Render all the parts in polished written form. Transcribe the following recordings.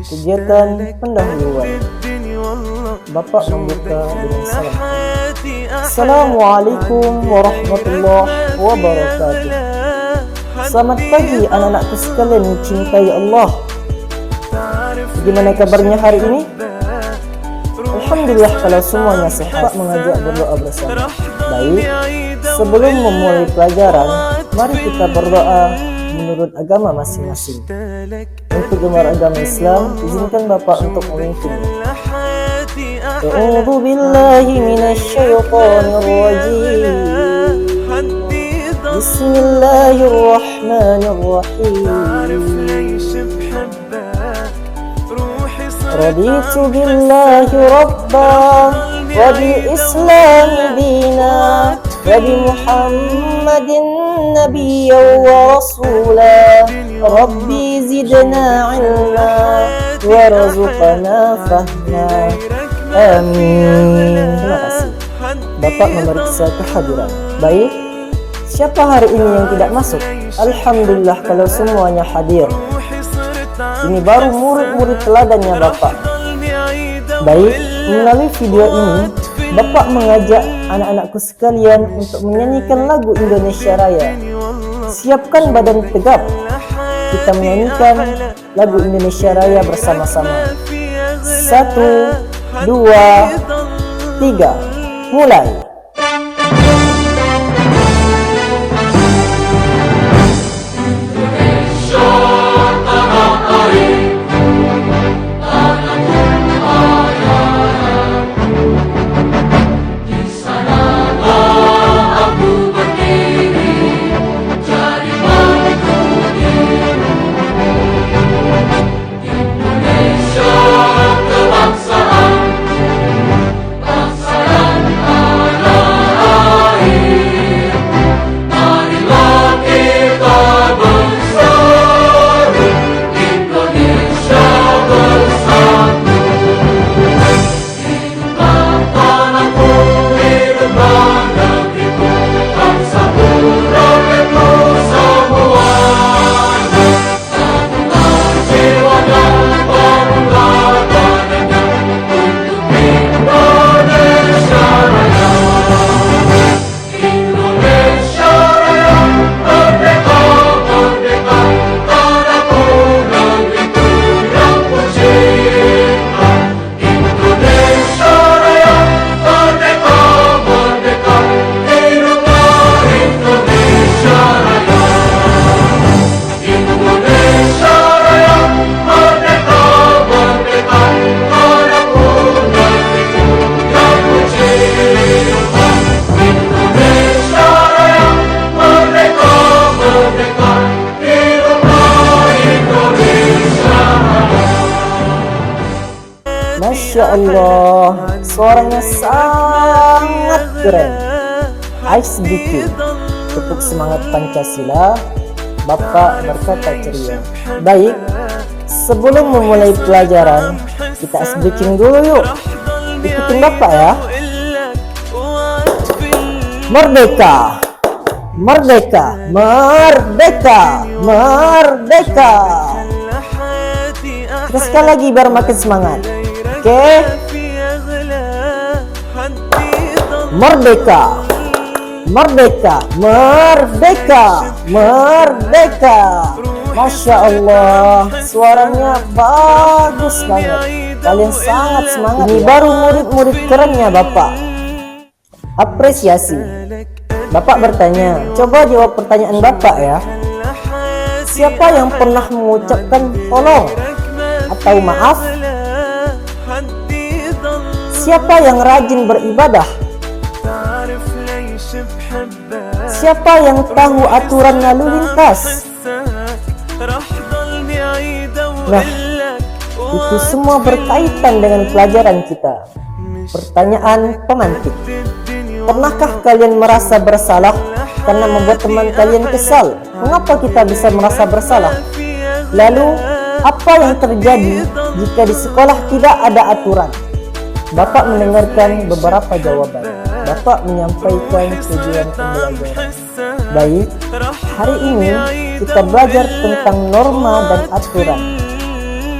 Kegiatan pendahuluan. Bapak membuka dengan salam. Assalamualaikum warahmatullahi wabarakatuh. Selamat pagi anak-anakku sekalian yang cintai Allah. Bagaimana kabarnya hari ini? Alhamdulillah kalau semuanya sehat. Mengajak berdoa bersama. Baik, sebelum memulai pelajaran, mari kita berdoa menurut agama masing-masing. Untuk gemar agama Islam, izinkan Bapak untuk memimpin. A'udzu billahi minasyaitonir rajim. Bismillahirrahmanirrahim. Raditu billahi rabba wa bil islam dina wa bi Muhammadin nabiyyan wa rasula. Rabbi zidna ilma warzuqna fahma. Amin. Terima kasih. Bapak memeriksa kehadiran. Baik, siapa hari ini yang tidak masuk? Alhamdulillah kalau semuanya hadir. Ini baru murid-murid teladannya Bapak. Baik, melalui video ini Bapak mengajak anak-anakku sekalian untuk menyanyikan lagu Indonesia Raya. Siapkan badan tegap. Kita menyanyikan lagu Indonesia Raya bersama-sama. 1, 2, 3, mulai. Masya Allah, suaranya sangat keren. Ais bikin tepuk semangat Pancasila. Bapak berkata ceria. Baik, sebelum memulai pelajaran, kita ice breaking dulu yuk. Ikutin Bapak ya. Merdeka, merdeka, merdeka, merdeka. Kita sekali lagi biar makin semangat. Oke. Merdeka, merdeka, merdeka, merdeka. Masya Allah, suaranya bagus banget. Kalian sangat semangat. Ini baru murid-murid kerennya Bapak. Apresiasi. Bapak bertanya, coba jawab pertanyaan Bapak ya. Siapa yang pernah mengucapkan tolong atau maaf? Siapa yang rajin beribadah? Siapa yang tahu aturan lalu lintas? Nah, itu semua berkaitan dengan pelajaran kita. Pertanyaan pemantik. Pernahkah kalian merasa bersalah karena membuat teman kalian kesal? Mengapa kita bisa merasa bersalah? Lalu, apa yang terjadi jika di sekolah tidak ada aturan? Bapak mendengarkan beberapa jawaban. Bapak menyampaikan tujuan pembelajaran. Baik, hari ini kita belajar tentang norma dan aturan.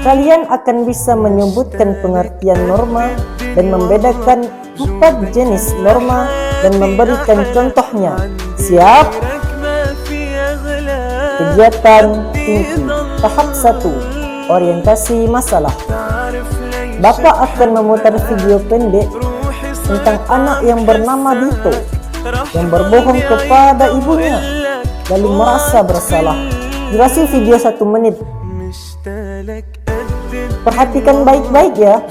kalian akan bisa menyebutkan pengertian norma dan membedakan 4 jenis norma dan memberikan contohnya. Siap? Kegiatan inti tahap 1, orientasi masalah. Bapak akan memutar video pendek tentang anak yang bernama Dito yang berbohong kepada ibunya lalu merasa bersalah. Durasi video 1 menit. Perhatikan baik-baik ya.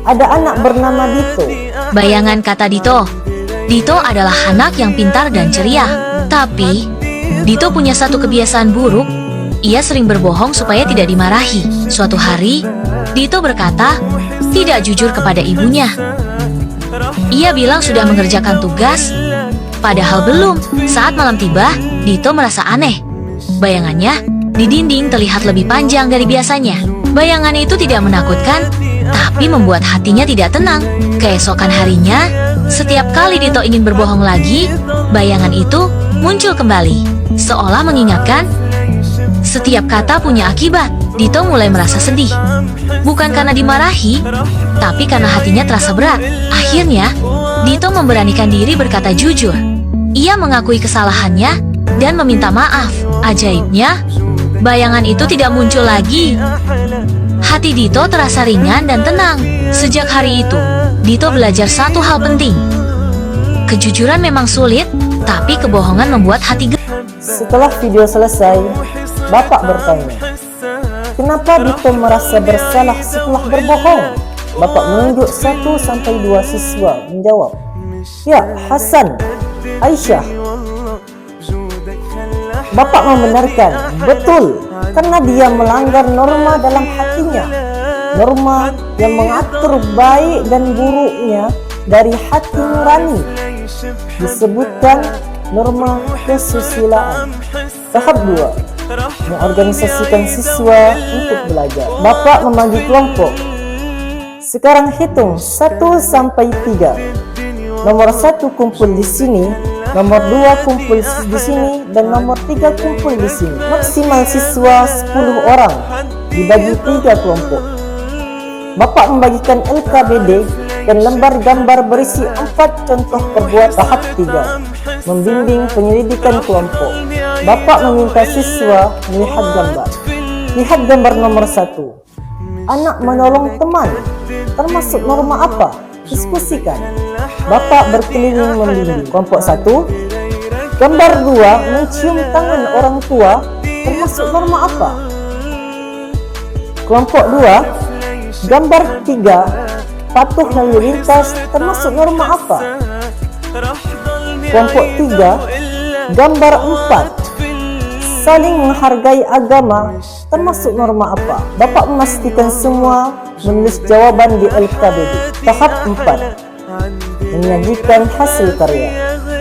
Ada anak bernama Dito. Bayangan kata Dito. Dito adalah anak yang pintar dan ceria. Tapi, Dito punya satu kebiasaan buruk. Ia sering berbohong supaya tidak dimarahi. Suatu hari, Dito berkata tidak jujur kepada ibunya. Ia bilang sudah mengerjakan tugas, padahal belum. Saat malam tiba, Dito merasa aneh. Bayangannya di dinding terlihat lebih panjang dari biasanya. Bayangan itu tidak menakutkan, tapi membuat hatinya tidak tenang. Keesokan harinya, setiap kali Dito ingin berbohong lagi, bayangan itu muncul kembali, seolah mengingatkan setiap kata punya akibat. Dito mulai merasa sedih, bukan karena dimarahi, tapi karena hatinya terasa berat. Akhirnya, Dito memberanikan diri berkata jujur. Ia mengakui kesalahannya dan meminta maaf. Ajaibnya, bayangan itu tidak muncul lagi. Hati Dito terasa ringan dan tenang. Sejak hari itu, Dito belajar satu hal penting. Kejujuran memang sulit, tapi kebohongan membuat hati gelisah. Setelah video selesai, Bapak bertanya, kenapa Dito merasa bersalah setelah berbohong? Bapak menunjuk 1-2 siswa menjawab, ya, Hasan, Aisyah. Bapak membenarkan, betul, karena dia melanggar norma dalam hatinya. Norma yang mengatur baik dan buruknya dari hati nurani. Disebutkan norma kesusilaan. Tahap 2, mengorganisasikan siswa untuk belajar. Bapak membagi kelompok. Sekarang hitung 1-3. Nomor 1 kumpul di sini, nomor 2 kumpul di sini, dan nomor 3 kumpul di sini. Maksimal siswa 10 orang, dibagi 3 kelompok. Bapak membagikan LKBD dan lembar gambar berisi 4 contoh perbuatan. Tahap 3, membimbing penyelidikan kelompok. Bapak meminta siswa melihat gambar. Lihat gambar nomor 1. Anak menolong teman, termasuk norma apa? Diskusikan. Bapak berkeliling membimbing. Kelompok 1, gambar 2, mencium tangan orang tua, termasuk norma apa? Kelompok 2, gambar 3, patuh lalu lintas, termasuk norma apa? Kelompok 3, gambar 4, saling menghargai agama, termasuk norma apa? Bapak memastikan semua menulis jawaban di LKBD. Tahap 4, menyajikan hasil karya.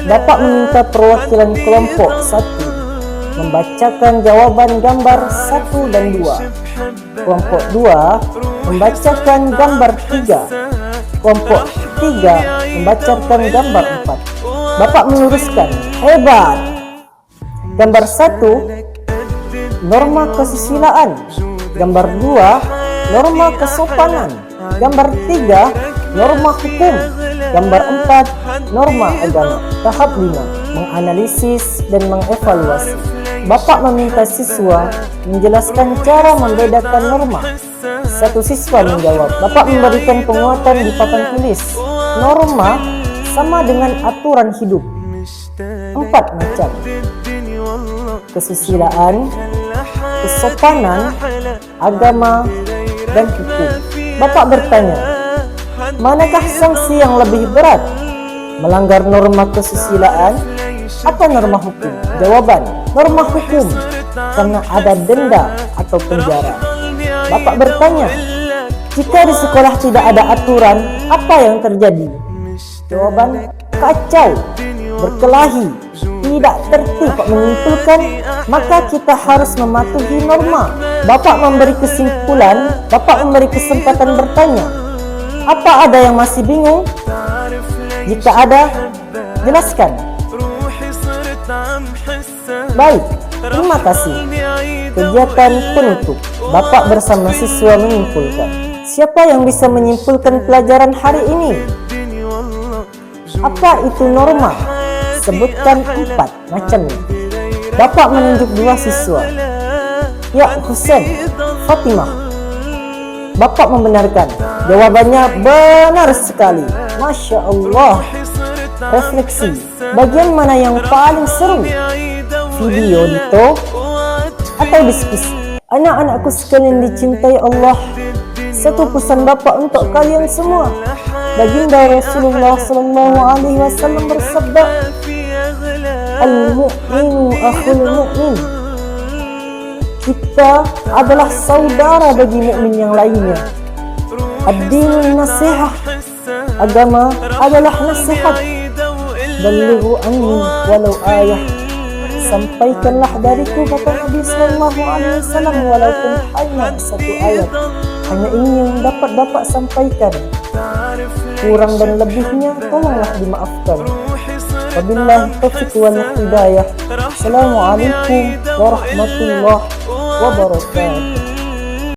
Bapak meminta perwakilan kelompok 1 membacakan jawaban gambar 1 dan 2. Kelompok 2 membacakan gambar 3. Kelompok 3 membacakan gambar 4. Bapak meluruskan, hebat. Gambar 1, norma kesusilaan. Gambar 2, norma kesopanan. Gambar 3, norma hukum. Gambar 4, norma agama. Tahap 5, menganalisis dan mengevaluasi. Bapak meminta siswa menjelaskan cara membedakan norma. Satu siswa menjawab. Bapak memberikan penguatan di papan tulis. Norma sama dengan aturan hidup. 4 macam: kesusilaan, kesopanan, agama, dan hukum. Bapak bertanya, manakah sanksi yang lebih berat? Melanggar norma kesusilaan atau norma hukum? Jawaban, norma hukum, karena ada denda atau penjara. Bapak bertanya, jika di sekolah tidak ada aturan, apa yang terjadi? Jawaban, kacau, berkelahi, tidak tertib. Bapak menyimpulkan, maka kita harus mematuhi norma. Bapak memberi kesimpulan. Bapak memberi kesempatan bertanya, apa ada yang masih bingung? Jika ada, jelaskan. Baik, Terima kasih. Kegiatan penutup. Bapak bersama siswa menyimpulkan. Siapa yang bisa menyimpulkan pelajaran hari ini? Apa itu norma? Sebutkan 4 macamnya. Bapak menunjuk 2 siswa. Ya, Husain, Fatimah. Bapak membenarkan. Jawabannya benar sekali. Masya Allah. Refleksi. Bagian mana yang paling seru? Video Dito atau diskusi? Anak-anakku sekalian dicintai Allah, satu pesan Bapak untuk kalian semua. Baginda Rasulullah SAW bersabda, Al-mu'minu akhul mu'min. Kita adalah saudara bagi mukmin yang lainnya. Ad-dinun nasihah. Agama adalah nasihat. Balighu anni walau ayah. Sampaikanlah dariku, kata Nabi SAW, walaupun hanya 1 ayat. Hanya ini yang dapat Bapak sampaikan. Kurang dan lebihnya tolonglah dimaafkan. Wabillahi taufiq wal hidayah. Assalamualaikum warahmatullahi wabarakatuh.